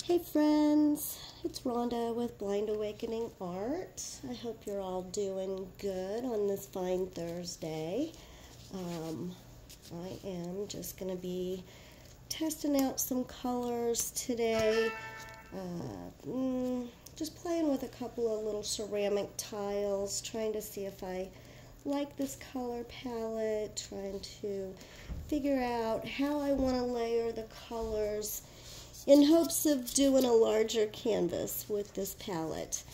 Hey friends, it's Rhonda with Blind Awakening Art. I hope you're all doing good on this fine Thursday. I am just going to be testing out some colors today. Just playing with a couple of little ceramic tiles, trying to see if I like this color palette, trying to figure out how I want to layer the colors in hopes of doing a larger canvas with this palette.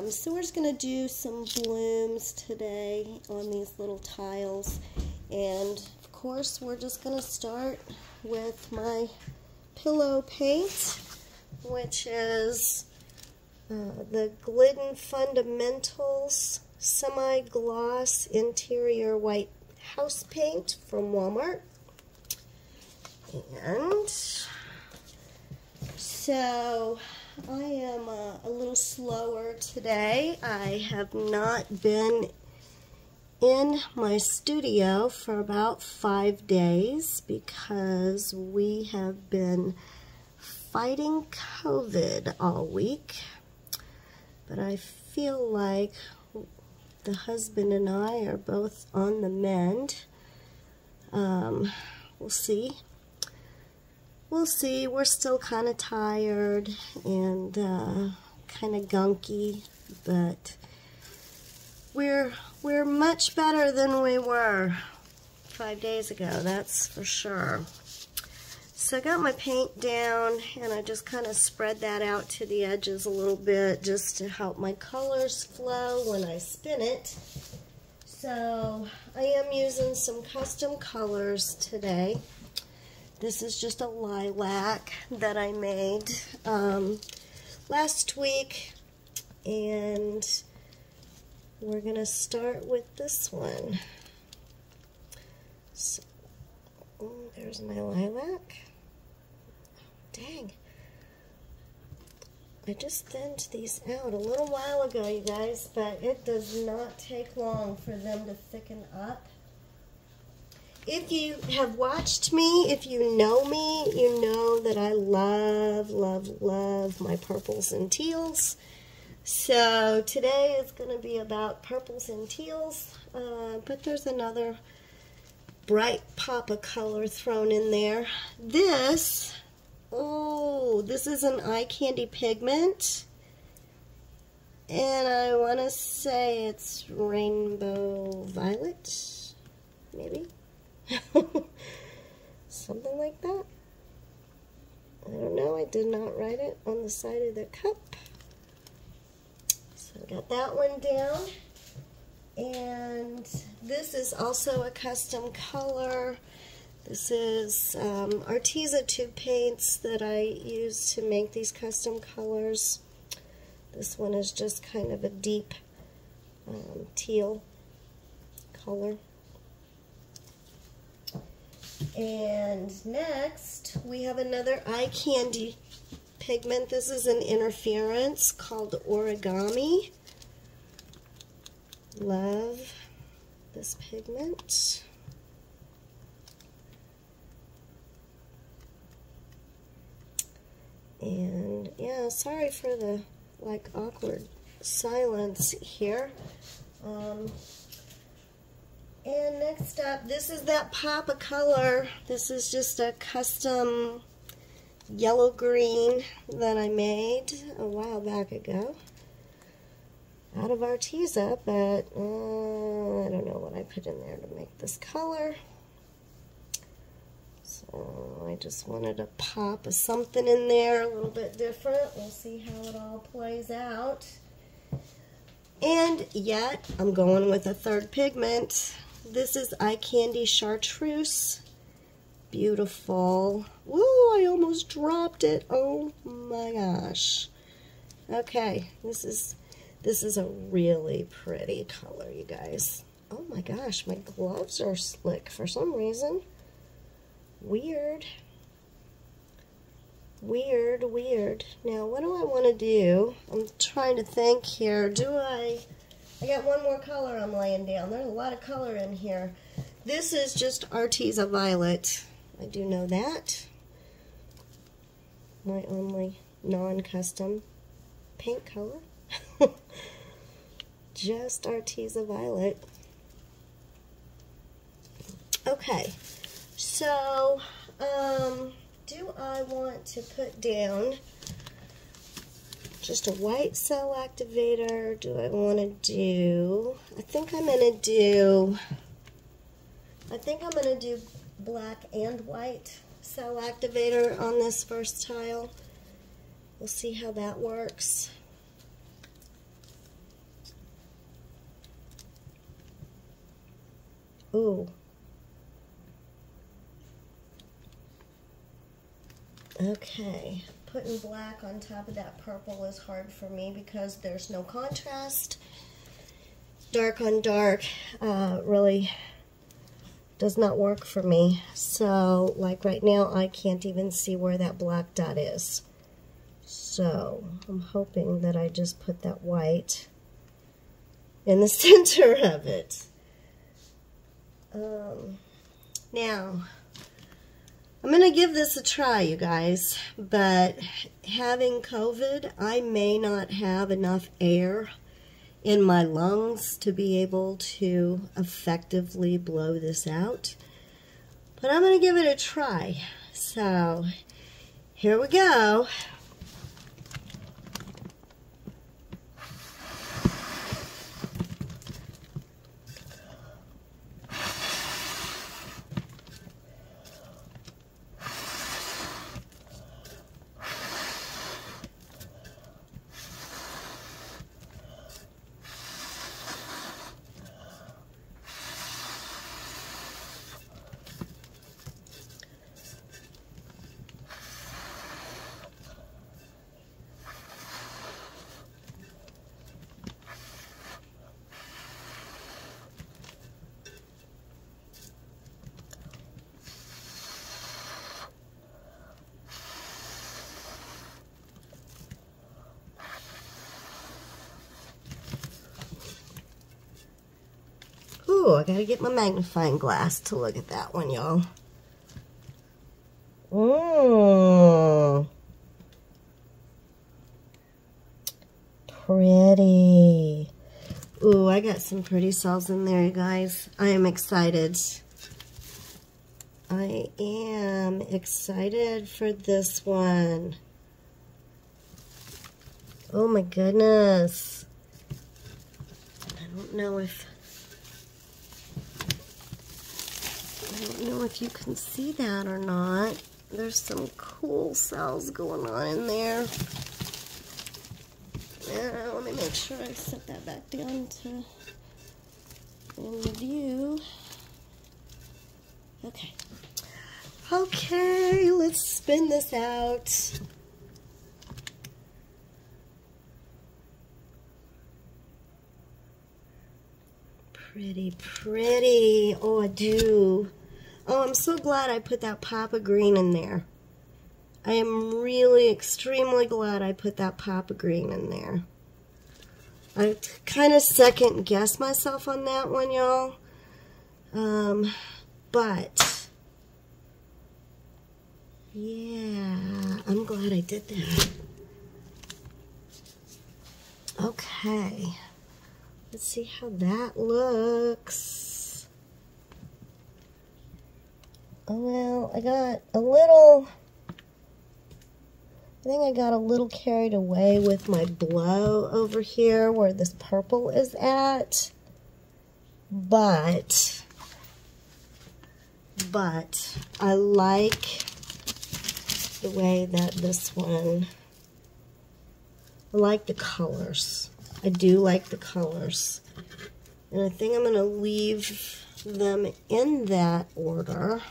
So we're just going to do some blooms today on these little tiles, and of course we're just going to start with my pillow paint, which is the Glidden Fundamentals Semi-Gloss Interior White House Paint from Walmart. And so I am a little slower today. I have not been in my studio for about 5 days because we have been fighting COVID all week. But I feel like the husband and I are both on the mend. We'll see. We'll see. We're still kind of tired and kind of gunky, but we're much better than we were 5 days ago, that's for sure. So I got my paint down and I just kind of spread that out to the edges a little bit just to help my colors flow when I spin it. So I am using some custom colors today. This is just a lilac that I made last week, and we're going to start with this one. So, there's my lilac. Dang. I just thinned these out a little while ago, you guys, but it does not take long for them to thicken up. If you have watched me, if you know me, you know that I love, love, love my purples and teals. So today is going to be about purples and teals, but there's another bright pop of color thrown in there. This is an eye candy pigment, and I want to say it's rainbow violet, maybe. Something like that. I don't know. I did not write it on the side of the cup. So I got that one down. And this is also a custom color. This is Arteza tube paints that I use to make these custom colors. This one is just kind of a deep teal color. And next, we have another eye candy pigment. This is an interference called Origami. Love this pigment. And yeah, sorry for the awkward silence here. And next up, this is that pop of color. This is just a custom yellow-green that I made a while back ago out of Arteza, but I don't know what I put in there to make this color. So I just wanted a pop of something in there, a little bit different. We'll see how it all plays out. And yet, I'm going with a third pigment. This is Eye Candy Chartreuse. Beautiful. Woo, I almost dropped it. Oh my gosh. Okay, this is a really pretty color, you guys. Oh my gosh, my gloves are slick for some reason. Weird. Weird, weird. Now, what do I want to do? I'm trying to think here. I got one more color I'm laying down. There's a lot of color in here. This is just Arteza Violet. I do know that. My only non-custom paint color. Just Arteza Violet. Okay, so do I want to put down just a white cell activator? Do I want to do, I think I'm going to do black and white cell activator on this first tile. We'll see how that works. Ooh. Okay, putting black on top of that purple is hard for me because there's no contrast. Dark on dark really does not work for me. So, like right now, I can't even see where that black dot is. So, I'm hoping that I just put that white in the center of it. Now, I'm going to give this a try, you guys, but having COVID, I may not have enough air in my lungs to be able to effectively blow this out. But I'm going to give it a try. So, here we go. Ooh, I gotta get my magnifying glass to look at that one, y'all. Pretty. Ooh, I got some pretty cells in there, you guys. I am excited. I am excited for this one. Oh my goodness. I don't know if you can see that or not. There's some cool cells going on in there. Let me make sure I set that back down to in the view. Okay. Okay, let's spin this out. Pretty, pretty. Oh, I do. Oh, I'm so glad I put that pop of green in there. I am really extremely glad I put that pop of green in there. I kind of second guessed myself on that one, y'all. But yeah, I'm glad I did that. Okay. Let's see how that looks. Oh, well, I think I got a little carried away with my blow over here where this purple is at. But I like the way that this one, I like the colors. I do like the colors. And I think I'm going to leave them in that order.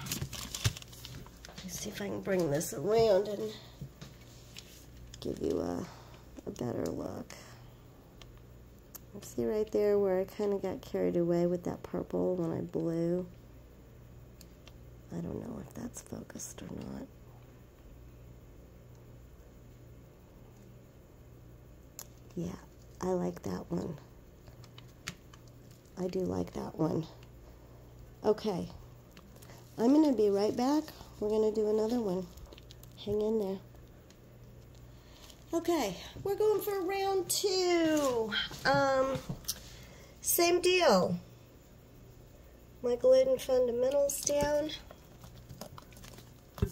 Let's see if I can bring this around and give you a better look. See right there where I kind of got carried away with that purple when I blew. I don't know if that's focused or not. Yeah, I like that one. I do like that one. Okay, I'm going to be right back. We're going to do another one. Hang in there. Okay, we're going for round 2. Same deal. My glidden fundamentals down. I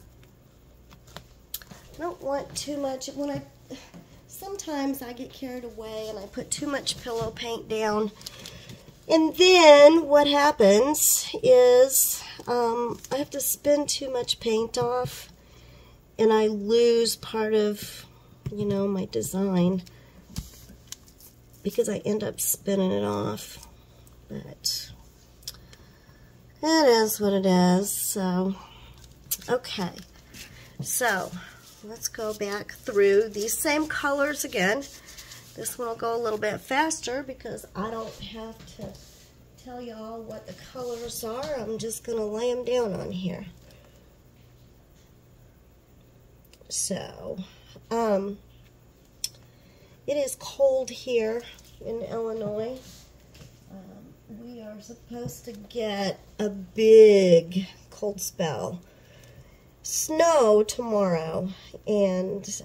don't want too much. Sometimes I get carried away and I put too much pillow paint down. And then what happens is I have to spin too much paint off and I lose part of, you know, my design because I end up spinning it off. But it is what it is. So, okay. So, let's go back through these same colors again. This one will go a little bit faster because I don't have to tell y'all what the colors are. I'm just going to lay them down on here. So, it is cold here in Illinois. We are supposed to get a big cold spell. Snow tomorrow, and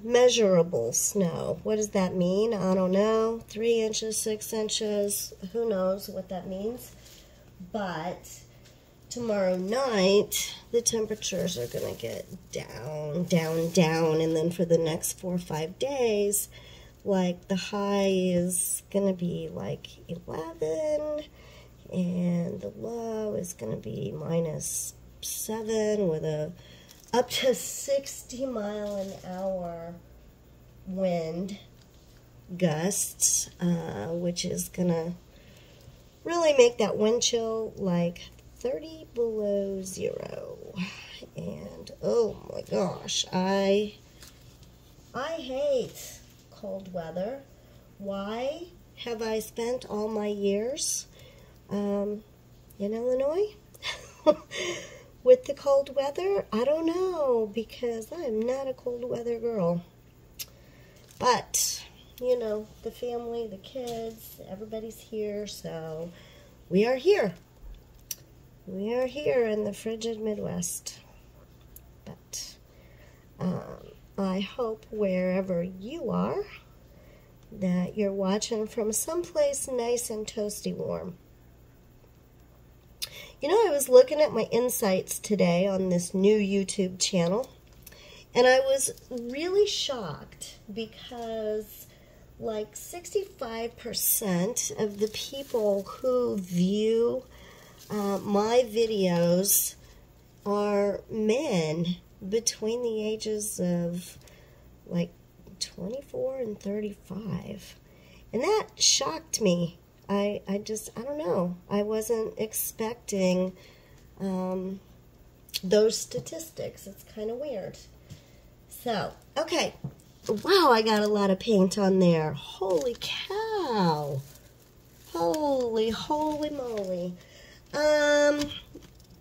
measurable snow. What does that mean? I don't know. 3 inches, 6 inches, who knows what that means. But tomorrow night, the temperatures are going to get down, down, down, and then for the next 4 or 5 days, like the high is going to be like 11, and the low is going to be -7 with a up to 60-mile-an-hour wind gusts, which is gonna really make that wind chill like 30 below 0. And oh my gosh, I hate cold weather. Why have I spent all my years in Illinois? With the cold weather? I don't know, because I'm not a cold weather girl. But, you know, the family, the kids, everybody's here, so we are here. We are here in the frigid Midwest. But I hope wherever you are that you're watching from someplace nice and toasty warm. You know, I was looking at my insights today on this new YouTube channel, and I was really shocked because like 65% of the people who view my videos are men between the ages of like 24 and 35. And that shocked me. I don't know. I wasn't expecting those statistics. It's kind of weird. So, okay. Wow, I got a lot of paint on there. Holy cow. Holy moly.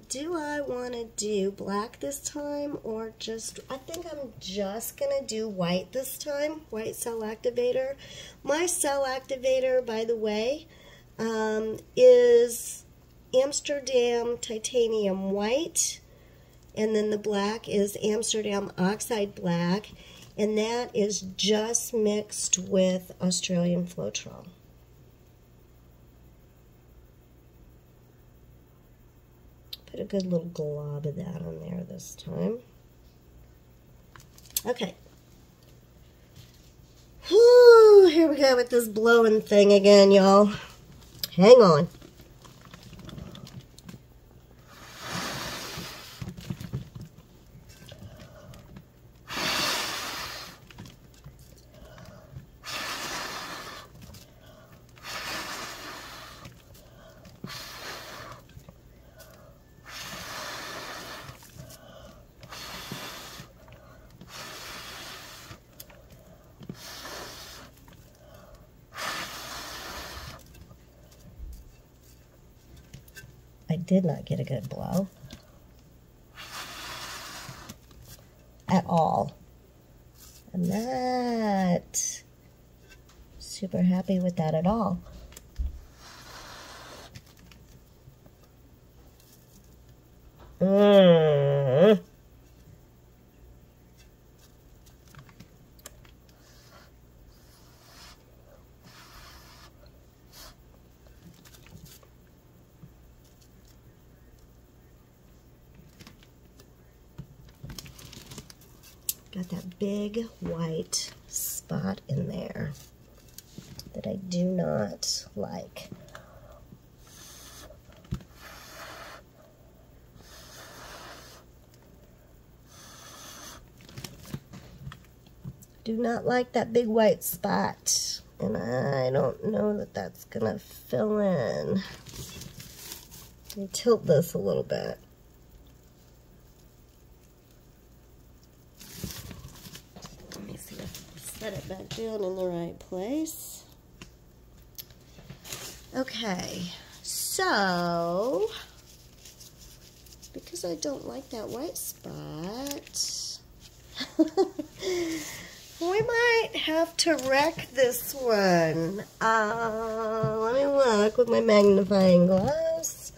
Do I want to do black this time or just, I think I'm just going to do white this time. White cell activator. My cell activator, by the way, is Amsterdam titanium white, and then the black is Amsterdam oxide black, and that is just mixed with Australian Floetrol. Put a good little glob of that on there this time. Okay. Whew, here we go with this blowing thing again, y'all. Hang on. I did not get a good blow at all. I'm not super happy with that at all. Got that big white spot in there that I do not like. Do not like that big white spot, and I don't know that that's gonna fill in. Let me tilt this a little bit. Let me see if I set it back down in the right place. Okay, so because I don't like that white spot, we might have to wreck this one. Let me look with my magnifying glass.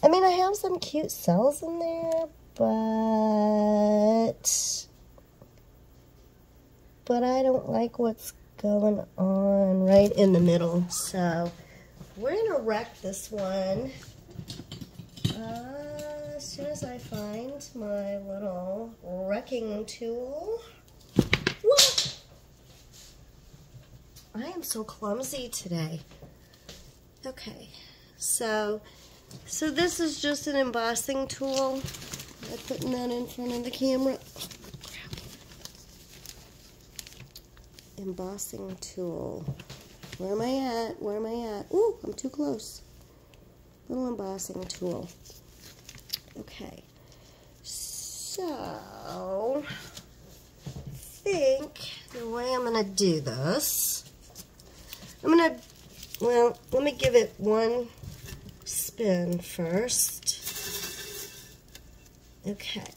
I mean, I have some cute cells in there, but I don't like what's going on right in the middle. So we're gonna wreck this one as soon as I find my little wrecking tool. What? I am so clumsy today. Okay, so this is just an embossing tool. I'm putting that in front of the camera. Embossing tool. Where am I at? Where am I at? Ooh, I'm too close. Little embossing tool. Okay, so I think the way I'm gonna do this, well, let me give it one spin first. Okay.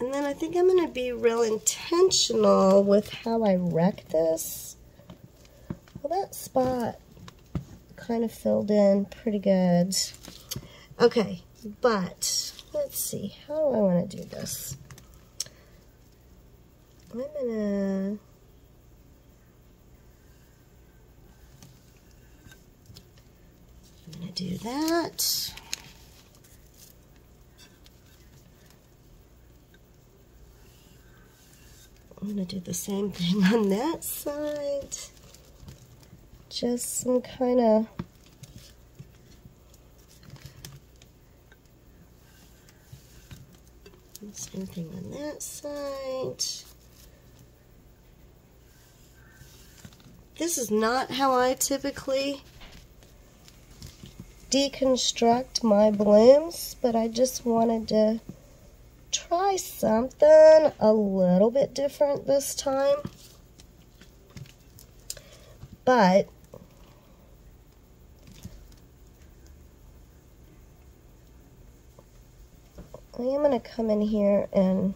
And then I think I'm going to be real intentional with how I wreck this. Well, that spot kind of filled in pretty good. Okay, but let's see. How do I want to do this? I'm going to do that. I'm going to do the same thing on that side. Just some kind of same thing on that side. This is not how I typically deconstruct my blooms, but I just wanted to try something a little bit different this time. But I am going to come in here and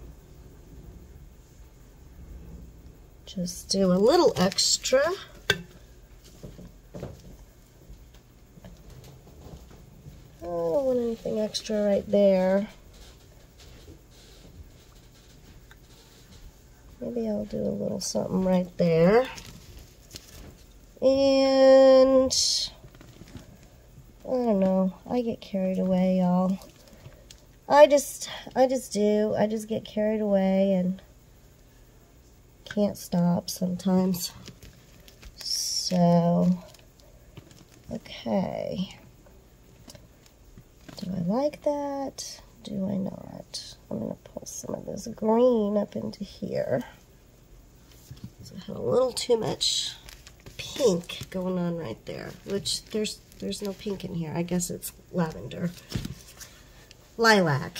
just do a little extra. I don't want anything extra right there. Maybe I'll do a little something right there. And I don't know. I get carried away, y'all. I just do. I just get carried away and can't stop sometimes. So, okay. Do I like that? Do I not? I'm going to pull some of this green up into here. So I have a little too much pink going on right there, which there's no pink in here. I guess it's lavender. Lilac.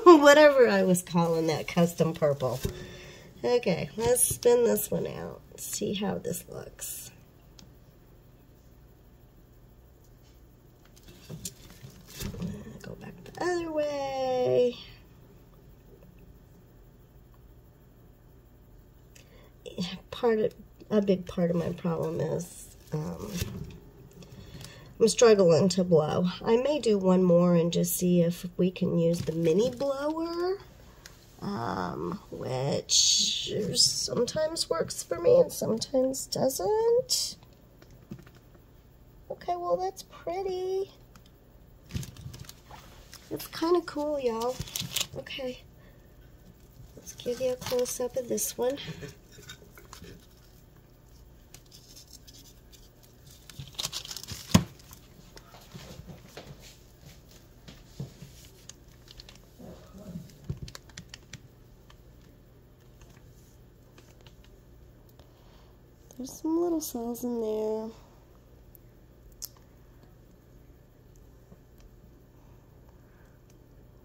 Whatever I was calling that custom purple. Okay, let's spin this one out. See how this looks. Go back the other way. A big part of my problem is I'm struggling to blow. I may do one more and just see if we can use the mini blower, which sometimes works for me and sometimes doesn't. Okay, well, that's pretty. It's kind of cool, y'all. Okay, let's give you a close-up of this one. There's some little cells in there.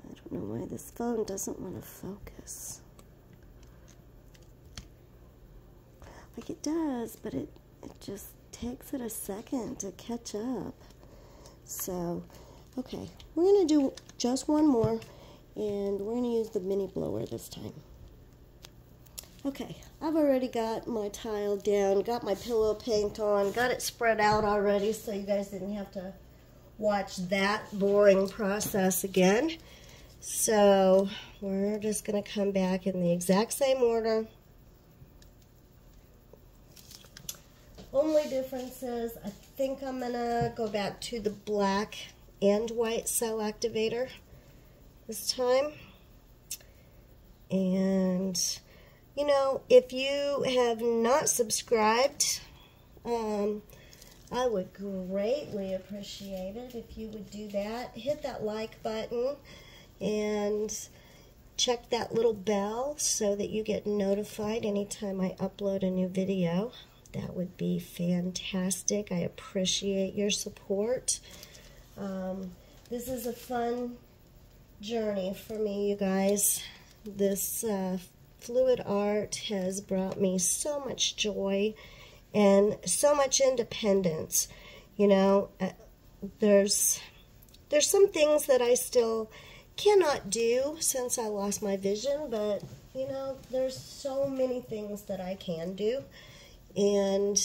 I don't know why this phone doesn't want to focus. Like it does, but it just takes it a second to catch up. So, okay, we're going to do just one more, and we're going to use the mini blower this time. Okay, I've already got my tile down, got my pillow paint on, got it spread out already so you guys didn't have to watch that boring process again. So we're just going to come back in the exact same order. Only difference is I think I'm going to go back to the black and white cell activator this time. And you know, if you have not subscribed, I would greatly appreciate it if you would do that. Hit that like button and check that little bell so that you get notified anytime I upload a new video. That would be fantastic. I appreciate your support. This is a fun journey for me, you guys. This fluid art has brought me so much joy and so much independence. You know, there's some things that I still cannot do since I lost my vision, but you know, there's so many things that I can do, and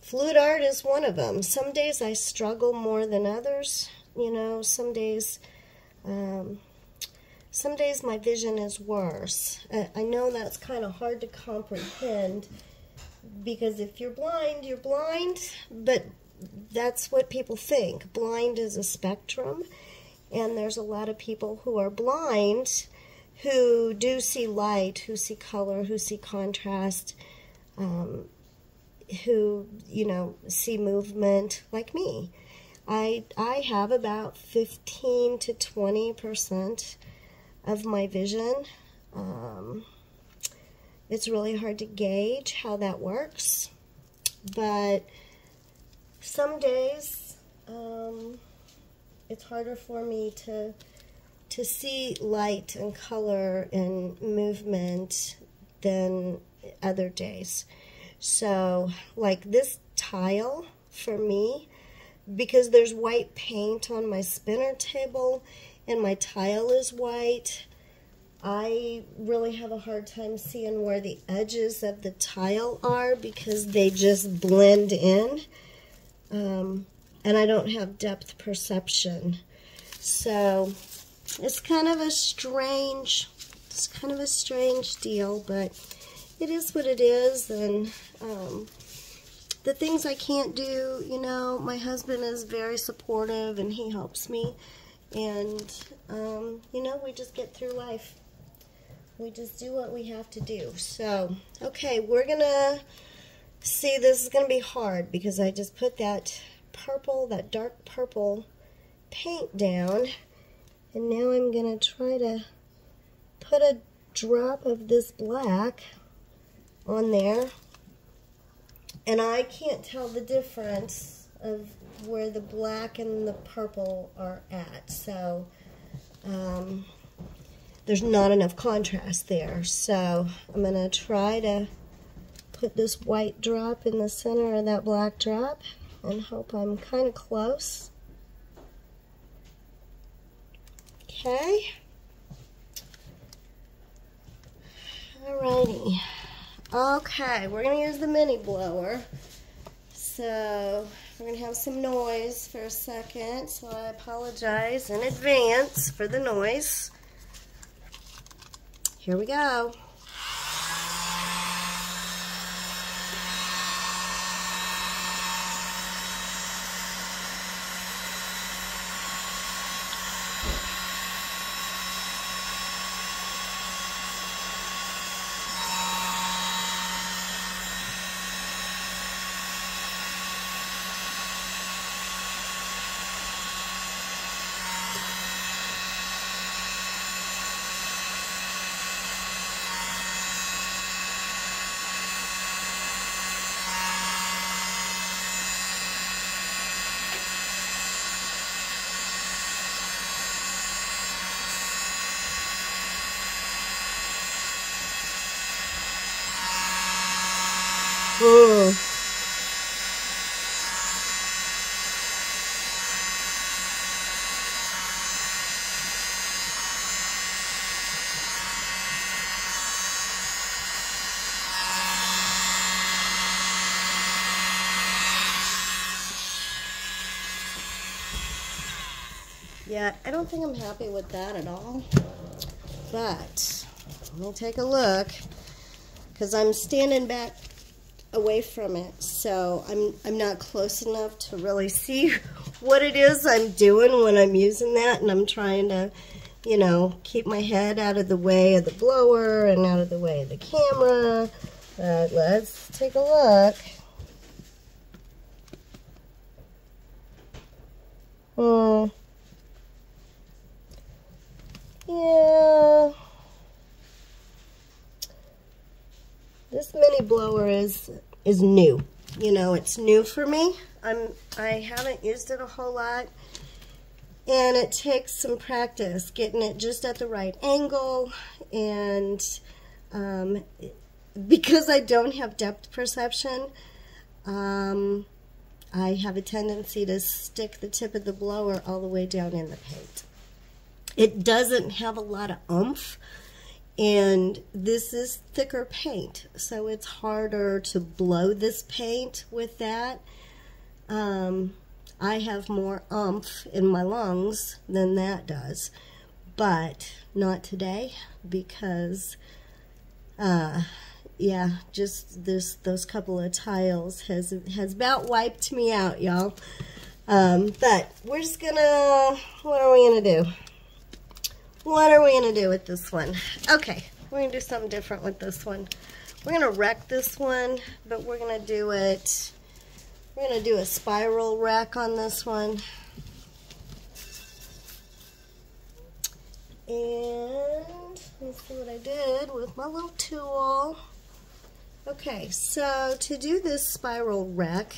fluid art is one of them. Some days I struggle more than others. You know, some days my vision is worse. I know that's kind of hard to comprehend, because if you're blind, you're blind, but that's what people think. Blind is a spectrum, and there's a lot of people who are blind who do see light, who see color, who see contrast, who, you know, see movement like me. I have about 15 to 20% of my vision. It's really hard to gauge how that works, but some days it's harder for me to see light and color and movement than other days. So like this tile for me, because there's white paint on my spinner table and my tile is white, I really have a hard time seeing where the edges of the tile are because they just blend in, and I don't have depth perception. So it's kind of a strange deal, but it is what it is. And the things I can't do, you know, my husband is very supportive and he helps me. And, you know, we just get through life. We just do what we have to do. So, okay, we're going to see, this is going to be hard because I just put that purple, that dark purple paint down. And now I'm going to try to put a drop of this black on there. And I can't tell the difference of where the black and the purple are at, so there's not enough contrast there. So I'm going to try to put this white drop in the center of that black drop and hope I'm kind of close. Okay. Alrighty. Okay, we're going to use the mini blower. So we're going to have some noise for a second, so I apologize in advance for the noise. Here we go. Mm. Yeah, I don't think I'm happy with that at all, but let me take a look, because I'm standing back away from it, so I'm not close enough to really see what it is I'm doing when I'm using that, and I'm trying to, you know, keep my head out of the way of the blower and out of the way of the camera. But let's take a look. Yeah, this mini blower is new. You know, it's new for me. I haven't used it a whole lot, and it takes some practice getting it just at the right angle, and because I don't have depth perception, I have a tendency to stick the tip of the blower all the way down in the paint. It doesn't have a lot of oomph, and this is thicker paint, so it's harder to blow this paint with that. I have more oomph in my lungs than that does, but not today, because yeah, just those couple of tiles has about wiped me out, y'all. But we're just gonna, what are we gonna do? What are we going to do with this one? Okay, we're going to do something different with this one. We're going to wreck this one, but we're going to do it, we're going to do a spiral wreck on this one. And let's see what I did with my little tool. Okay, so to do this spiral wreck,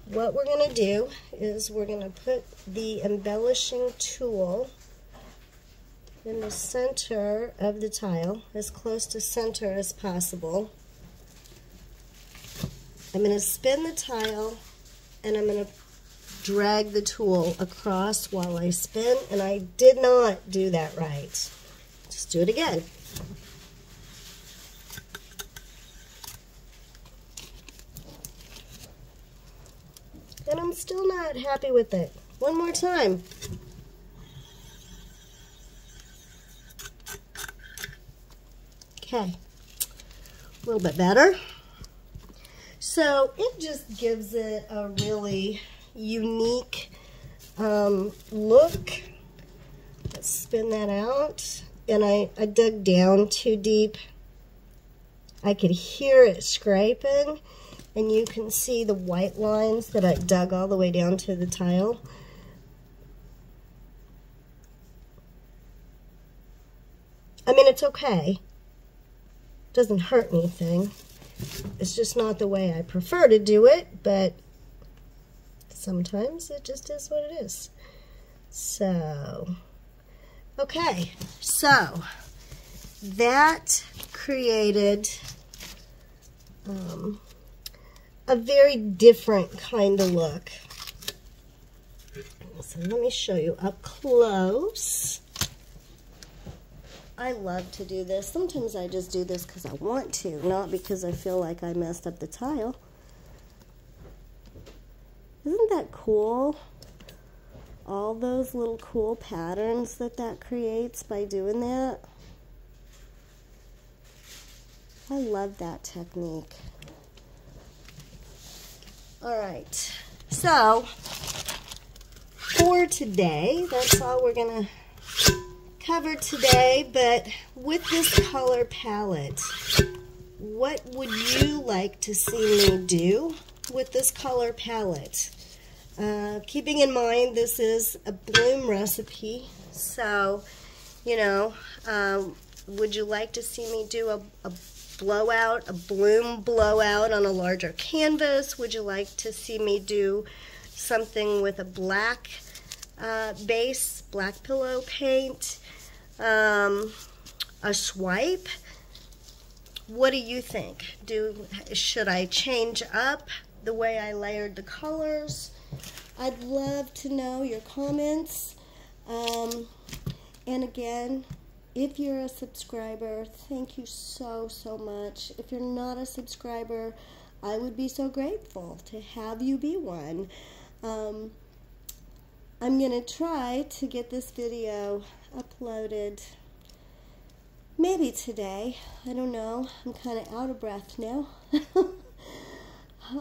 what we're going to do is we're going to put the embellishing tool in the center of the tile, as close to center as possible. I'm going to spin the tile, and I'm going to drag the tool across while I spin, and I did not do that right. Just do it again. And I'm still not happy with it. One more time. Okay, a little bit better. So it just gives it a really unique look. Let's spin that out. And I dug down too deep. I could hear it scraping, and you can see the white lines that I dug all the way down to the tile. I mean, it's okay. Doesn't hurt anything. It's just not the way I prefer to do it, but sometimes it just is what it is. So, okay, so that created a very different kind of look. So let me show you up close. I love to do this. Sometimes I just do this because I want to, not because I feel like I messed up the tile. Isn't that cool? All those little cool patterns that creates by doing that. I love that technique. Alright, so for today, that's all we're going to cover today, but with this color palette, what would you like to see me do with this color palette? Keeping in mind this is a bloom recipe, so, you know, would you like to see me do a blowout, a bloom blowout on a larger canvas? Would you like to see me do something with a black base, black pillow paint, a swipe? what do you think? Should I change up the way I layered the colors? I'd love to know your comments. And again, if you're a subscriber, thank you so much. If you're not a subscriber, I would be so grateful to have you be one. I'm going to try to get this video uploaded maybe today. I don't know. I'm kind of out of breath now.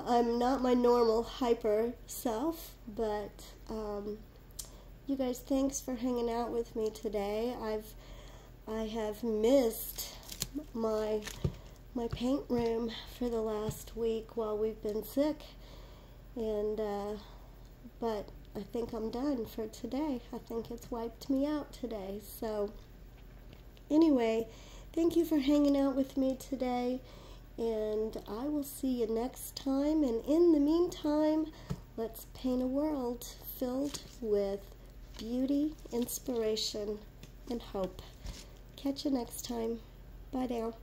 I'm not my normal hyper self, but you guys, thanks for hanging out with me today. I have missed my paint room for the last week while we've been sick, and but I think I'm done for today. I think it's wiped me out today. So anyway, thank you for hanging out with me today, and I will see you next time. And in the meantime, let's paint a world filled with beauty, inspiration, and hope. Catch you next time. Bye now.